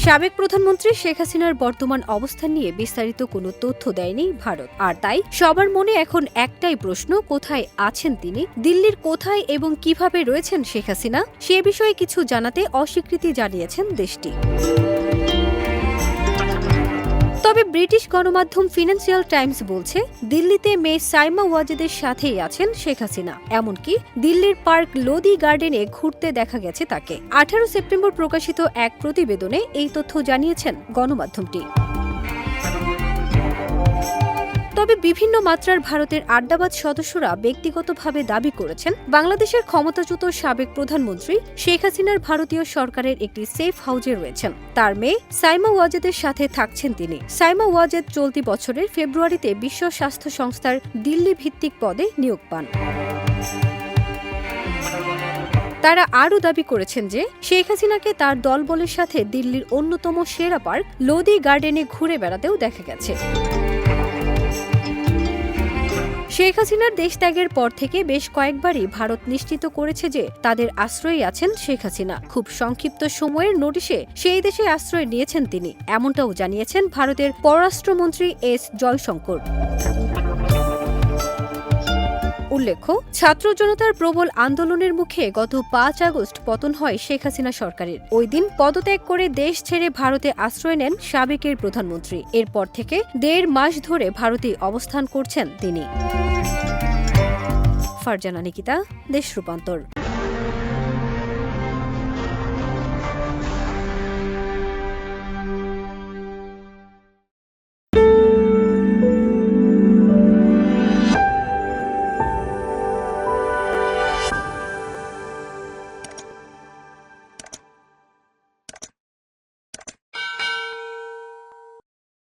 সাবেক প্রধানমন্ত্রী শেখ হাসিনার বর্তমান অবস্থান নিয়ে বিস্তারিত কোনো তথ্য দেয়নি ভারত। আর তাই সবার মনে এখন একটাই প্রশ্ন, কোথায় আছেন তিনি, দিল্লির কোথায় এবং কিভাবে রয়েছেন শেখ হাসিনা, সে বিষয়ে কিছু জানাতে অস্বীকৃতি জানিয়েছেন দেশটি। তবে ব্রিটিশ গণমাধ্যম ফিনান্সিয়াল টাইমস বলছে, দিল্লিতে মেয়ে সাইমা ওয়াজেদের সাথেই আছেন শেখ হাসিনা। এমনকি দিল্লির পার্ক লোদি গার্ডেনে ঘুরতে দেখা গেছে তাকে। 18 সেপ্টেম্বর প্রকাশিত এক প্রতিবেদনে এই তথ্য জানিয়েছেন গণমাধ্যমটি। তবে বিভিন্ন মাত্রার ভারতের আড্ডাবাজ সদস্যরা ব্যক্তিগতভাবে দাবি করেছেন, বাংলাদেশের ক্ষমতাচ্যুত সাবেক প্রধানমন্ত্রী শেখ হাসিনার ভারতীয় সরকারের একটি সেফ হাউজে রয়েছেন। তার মেয়ে সাইমা ওয়াজেদের সাথে থাকছেন তিনি। সাইমা ওয়াজেদ চলতি বছরের ফেব্রুয়ারিতে বিশ্ব স্বাস্থ্য সংস্থার দিল্লি ভিত্তিক পদে নিয়োগ পান। তারা আরও দাবি করেছেন যে শেখ হাসিনাকে তার দলবলের সাথে দিল্লির অন্যতম সেরা পার্ক লোদি গার্ডেনে ঘুরে বেড়াতেও দেখা গেছে। শেখ হাসিনার দেশ ত্যাগের পর থেকে বেশ কয়েকবারই ভারত নিশ্চিত করেছে যে তাদের আশ্রয়ে আছেন শেখ হাসিনা। খুব সংক্ষিপ্ত সময়ের নোটিশে সেই দেশে আশ্রয় নিয়েছেন তিনি, এমনটাও জানিয়েছেন ভারতের পররাষ্ট্রমন্ত্রী এস জয়শঙ্কর। উল্লেখ্য, ছাত্র জনতার প্রবল আন্দোলনের মুখে গত 5 আগস্ট পতন হয় শেখ হাসিনা সরকারের। ওই দিন পদত্যাগ করে দেশ ছেড়ে ভারতে আশ্রয় নেন সাবেকের প্রধানমন্ত্রী। এরপর থেকে 1.5 মাস ধরে ভারতে অবস্থান করছেন তিনি। ফারজানা নিকিতা, দেশ রূপান্তর।